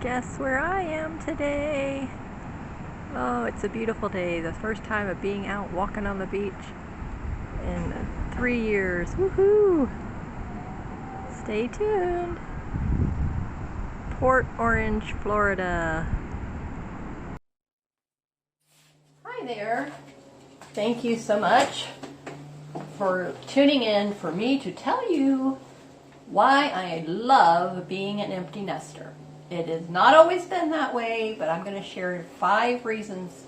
Guess where I am today? Oh, it's a beautiful day. The first time of being out walking on the beach in 3 years. Woohoo! Stay tuned. Port Orange, Florida. Hi there. Thank you so much for tuning in for me to tell you why I love being an empty nester. It has not always been that way, but I'm going to share 5 reasons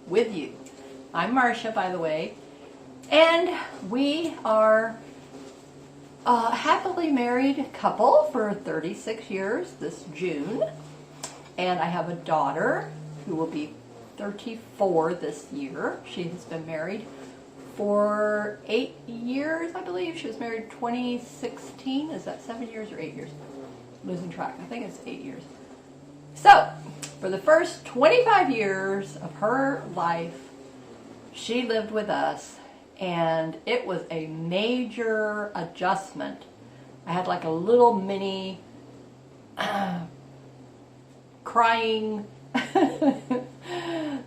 with you. I'm Marcia, by the way, and we are a happily married couple for 36 years this June, and I have a daughter who will be 34 this year. She has been married for 8 years, I believe. She was married 2016. Is that 7 years or 8 years? Losing track. I think it's 8 years. So, for the first 25 years of her life, she lived with us, and it was a major adjustment. I had like a little mini crying,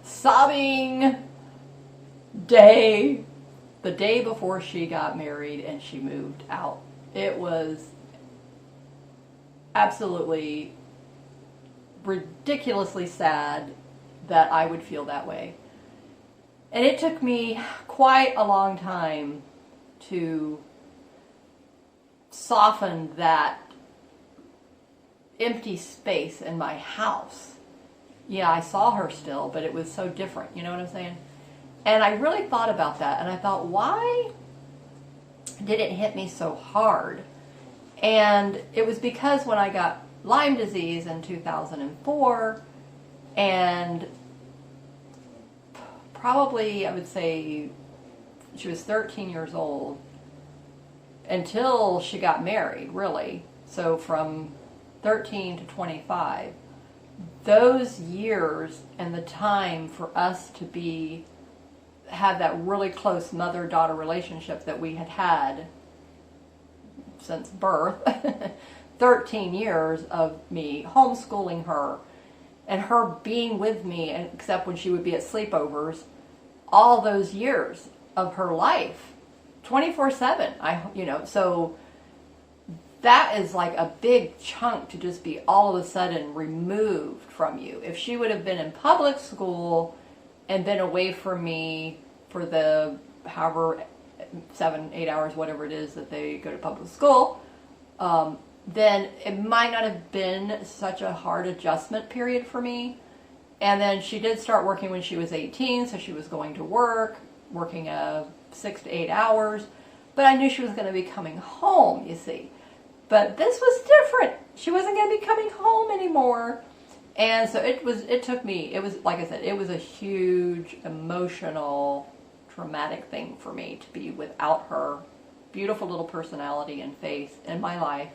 sobbing day, the day before she got married and she moved out. It was absolutely ridiculously sad that I would feel that way. And it took me quite a long time to soften that empty space in my house. Yeah, I saw her still, but it was so different, you know what I'm saying? And I really thought about that, and I thought, why did it hit me so hard? And it was because when I got Lyme disease in 2004, and probably, I would say, she was 13 years old until she got married, really. So from 13 to 25, those years and the time for us to have that really close mother-daughter relationship that we had had since birth, 13 years of me homeschooling her and her being with me, except when she would be at sleepovers, all those years of her life, 24/7. So that is like a big chunk to just be all of a sudden removed from you. If she would have been in public school and been away from me for the however 7-8 hours, whatever it is that they go to public school, then it might not have been such a hard adjustment period for me. And then she did start working when she was 18, so she was going to work, working 6 to 8 hours. But I knew she was going to be coming home, you see. But this was different. She wasn't going to be coming home anymore. And so it was like I said, it was a huge emotional, traumatic thing for me to be without her beautiful little personality and face in my life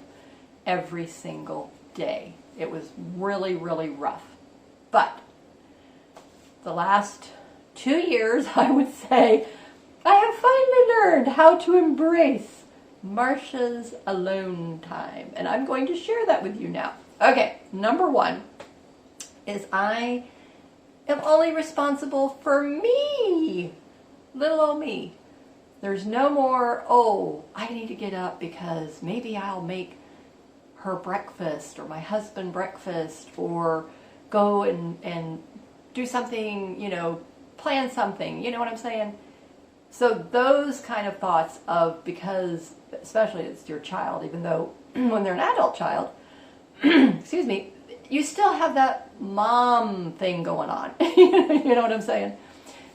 every single day. It was really, really rough. But the last 2 years, I would say, I have finally learned how to embrace Marcia's alone time. And I'm going to share that with you now. Okay, number 1 is I am only responsible for me. Little old me. There's no more, I need to get up because maybe I'll make her breakfast or my husband breakfast, or go and do something, plan something, you know what I'm saying? So those kind of thoughts of, because especially it's your child, even though when they're an adult child, excuse me, you still have that mom thing going on. You know what I'm saying?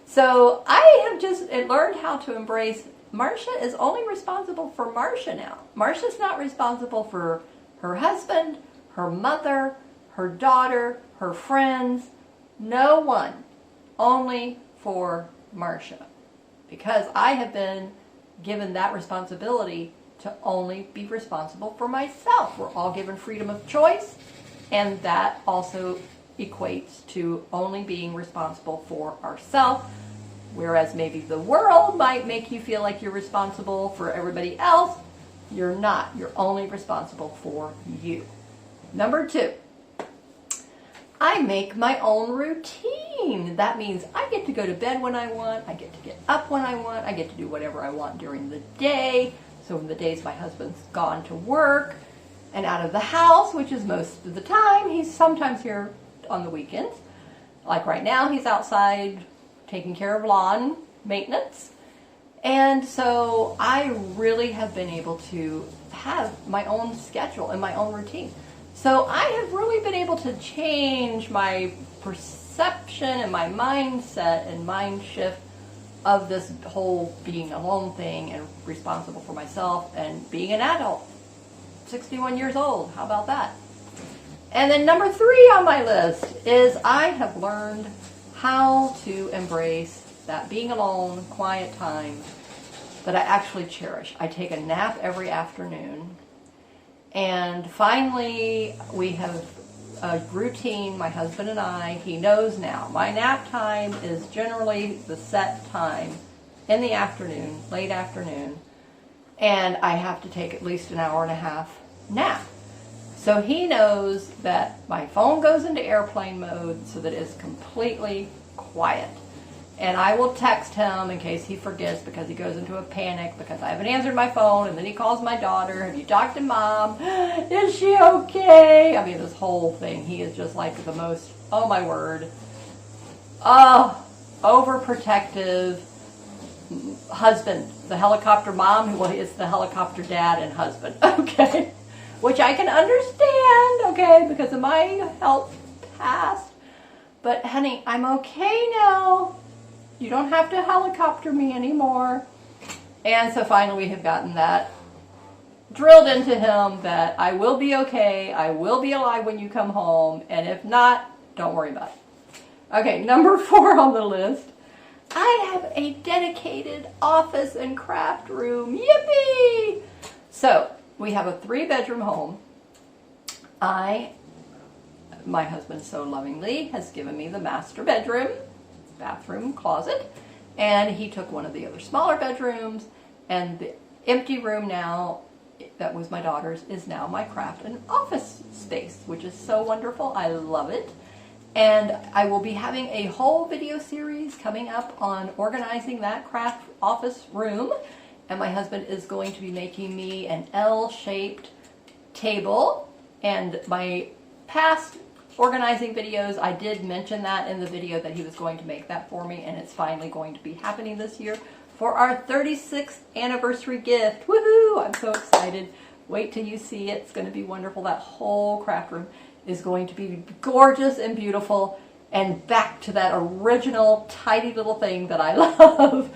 So I have just learned how to embrace Marcia is only responsible for Marcia now. Marcia's not responsible for her husband, her mother, her daughter, her friends, no one. Only for Marcia. Because I have been given that responsibility to only be responsible for myself. We're all given freedom of choice, and that also equates to only being responsible for ourselves. Whereas maybe the world might make you feel like you're responsible for everybody else. You're not. You're only responsible for you. Number 2, I make my own routine. That means I get to go to bed when I want, I get to get up when I want, I get to do whatever I want during the day. So in the days my husband's gone to work and out of the house, which is most of the time, he's sometimes here on the weekends. Like right now, he's outside taking care of lawn maintenance. And so I really have been able to have my own schedule and my own routine. So I have really been able to change my perception and my mindset and mind shift of this whole being alone thing and responsible for myself and being an adult. 61 years old, how about that? And then number 3 on my list is I have learned how to embrace that being alone, quiet time that I actually cherish. I take a nap every afternoon. And finally, we have a routine, my husband and I. He knows now. My nap time is generally the set time in the afternoon, late afternoon. And I have to take at least an hour and a half nap. So he knows that my phone goes into airplane mode so that it's completely quiet. And I will text him in case he forgets because he goes into a panic because I haven't answered my phone. And then he calls my daughter. Have you talked to Mom? Is she okay? I mean, this whole thing. He is just like the most, oh my word, overprotective husband. The helicopter mom, well, it's the helicopter dad and husband. Okay. Which I can understand, okay, because of my health past. But honey, I'm okay now. You don't have to helicopter me anymore. And so finally we have gotten that drilled into him that I will be okay. I will be alive when you come home. And if not, don't worry about it. Okay, number 4 on the list. I have a dedicated office and craft room. Yippee! So we have a 3-bedroom home. My husband so lovingly has given me the master bedroom, bathroom, closet, and he took one of the other smaller bedrooms, and the empty room now that was my daughter's is now my craft and office space, which is so wonderful. I love it. And I will be having a whole video series coming up on organizing that craft office room, and my husband is going to be making me an L-shaped table. And my past organizing videos, I did mention that in the video that he was going to make that for me, and it's finally going to be happening this year for our 36th anniversary gift. Woohoo! I'm so excited. Wait till you see it. It's going to be wonderful. That whole craft room is going to be gorgeous and beautiful and back to that original tidy little thing that I love.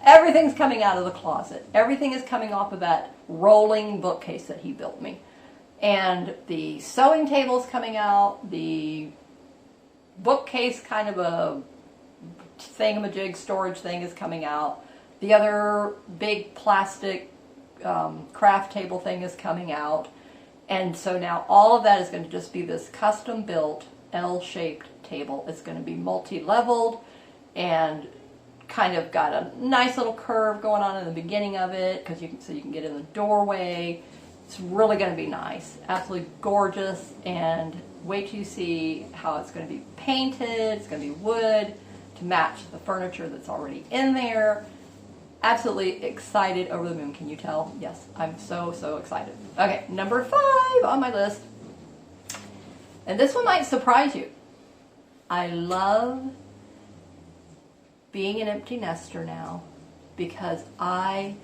Everything's coming out of the closet. Everything is coming off of that rolling bookcase that he built me. And the sewing table's coming out. The bookcase, kind of a thingamajig storage thing, is coming out. The other big plastic craft table thing is coming out. And so now all of that is going to just be this custom built L-shaped table. It's going to be multi-leveled and kind of got a nice little curve going on in the beginning of it because so you can get in the doorway. It's really going to be nice, absolutely gorgeous, and wait till you see how it's going to be painted. It's going to be wood to match the furniture that's already in there. Absolutely excited, over the moon. Can you tell? Yes, I'm so excited. Okay, number 5 on my list, and this one might surprise you. I love being an empty nester now because I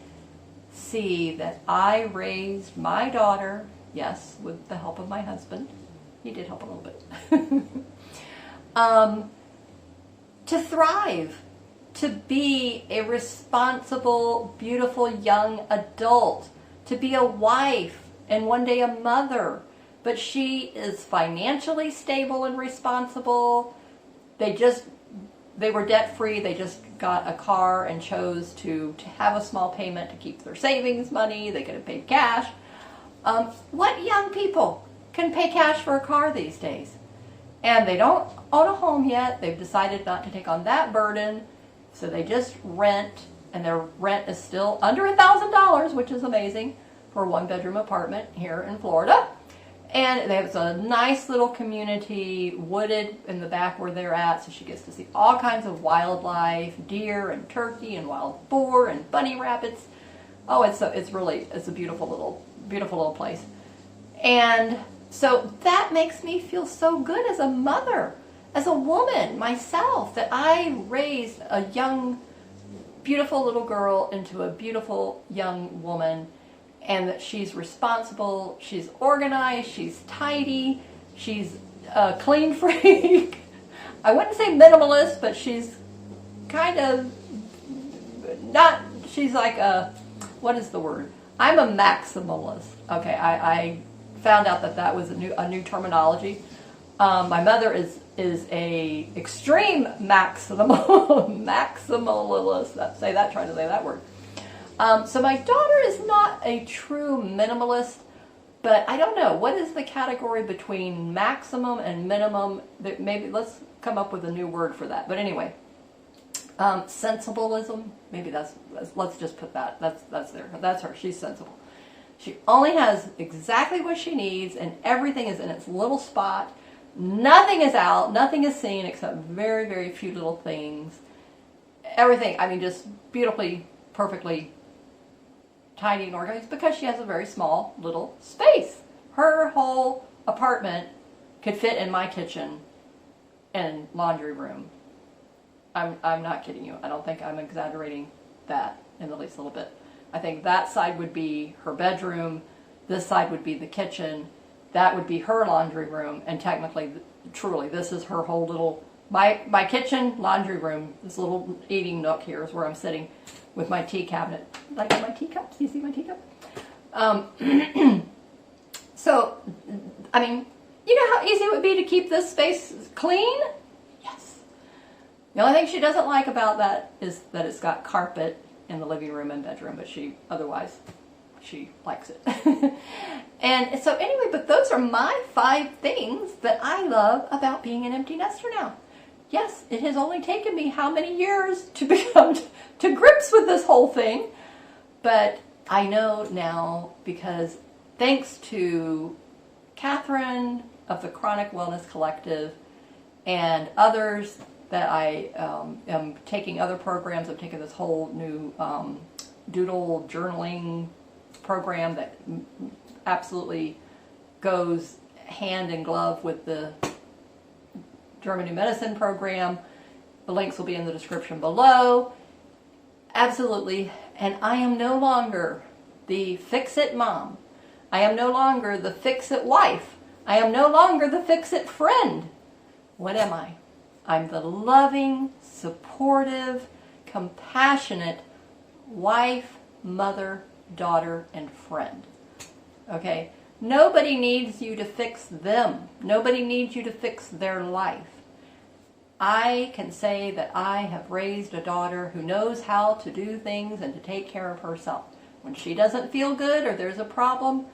see that I raised my daughter, yes, with the help of my husband. He did help a little bit. To thrive, to be a responsible, beautiful young adult, to be a wife and one day a mother. But she is financially stable and responsible. They were debt-free. They just got a car and chose to have a small payment to keep their savings money. They could have paid cash. What young people can pay cash for a car these days? And they don't own a home yet. They've decided not to take on that burden. So they just rent, and their rent is still under $1,000, which is amazing for a 1-bedroom apartment here in Florida. And they have a nice little community, wooded in the back where they're at, so she gets to see all kinds of wildlife, deer and turkey and wild boar and bunny rabbits. Oh, it's a beautiful little place. And so that makes me feel so good as a mother, as a woman myself, that I raised a young, beautiful little girl into a beautiful young woman, and that she's responsible, she's organized, she's tidy, she's a clean freak. I wouldn't say minimalist, but she's kind of not, she's like a, what is the word? I'm a maximalist. Okay, I found out that was a new terminology. My mother is a extreme maximalist. Say that, trying to say that word. So my daughter is not a true minimalist, but I don't know. What is the category between maximum and minimum? Maybe let's come up with a new word for that. But anyway, sensibleism. Maybe let's just put that. That's there. That's her. She's sensible. She only has exactly what she needs, and everything is in its little spot. Nothing is out. Nothing is seen except very, very few little things. Everything, I mean, just beautifully, perfectly tidy and organized, because she has a very small little space. Her whole apartment could fit in my kitchen and laundry room. I'm not kidding you. I don't think I'm exaggerating that in the least little bit. I think that side would be her bedroom, this side would be the kitchen, that would be her laundry room, and technically, truly, this is her whole little, my kitchen, laundry room, this little eating nook here is where I'm sitting with my tea cabinet. Like my teacups? You see my teacup? So, I mean, you know how easy it would be to keep this space clean? Yes. The only thing she doesn't like about that is that it's got carpet in the living room and bedroom, but otherwise, she likes it. And so anyway, but those are my 5 things that I love about being an empty nester now. Yes, it has only taken me how many years to become to grips with this whole thing, but I know now, because thanks to Catherine of the Chronic Wellness Collective and others, that I am taking other programs. I'm taking this whole new doodle journaling program that absolutely goes hand in glove with the German New Medicine program. The links will be in the description below. Absolutely. And I am no longer the fix-it mom. I am no longer the fix-it wife. I am no longer the fix-it friend. What am I? I'm the loving, supportive, compassionate wife, mother, daughter, and friend. Okay? Nobody needs you to fix them. Nobody needs you to fix their life. I can say that I have raised a daughter who knows how to do things and to take care of herself. When she doesn't feel good or there's a problem,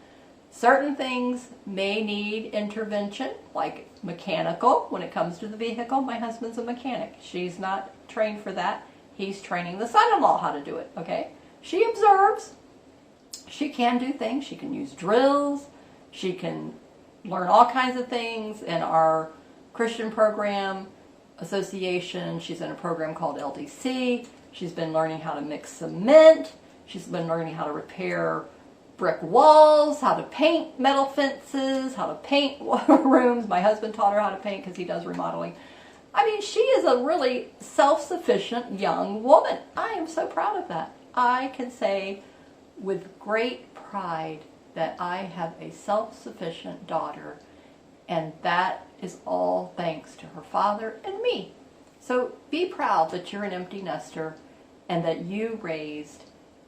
certain things may need intervention, like mechanical. When it comes to the vehicle, my husband's a mechanic. She's not trained for that. He's training the son-in-law how to do it, okay? She observes. She can do things. She can use drills. She can learn all kinds of things in our Christian program association. She's in a program called LDC. She's been learning how to mix cement. She's been learning how to repair brick walls, how to paint metal fences, how to paint rooms. My husband taught her how to paint because he does remodeling. I mean, she is a really self-sufficient young woman. I am so proud of that. I can say with great pride that I have a self-sufficient daughter, and that is all thanks to her father and me. So be proud that you're an empty nester and that you raised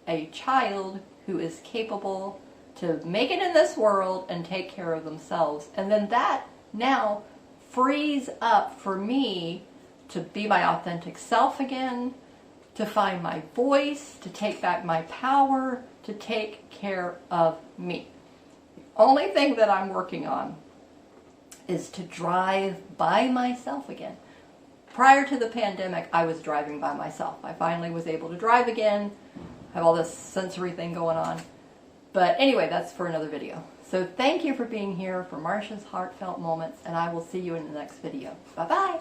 a child who is capable to make it in this world and take care of themselves. And then that now frees up for me to be my authentic self again, to find my voice, to take back my power, to take care of me. The only thing that I'm working on is to drive by myself again. Prior to the pandemic, I was driving by myself. I finally was able to drive again, have all this sensory thing going on. But anyway, that's for another video. So thank you for being here for Marsha's Heartfelt Moments, and I will see you in the next video. Bye-bye.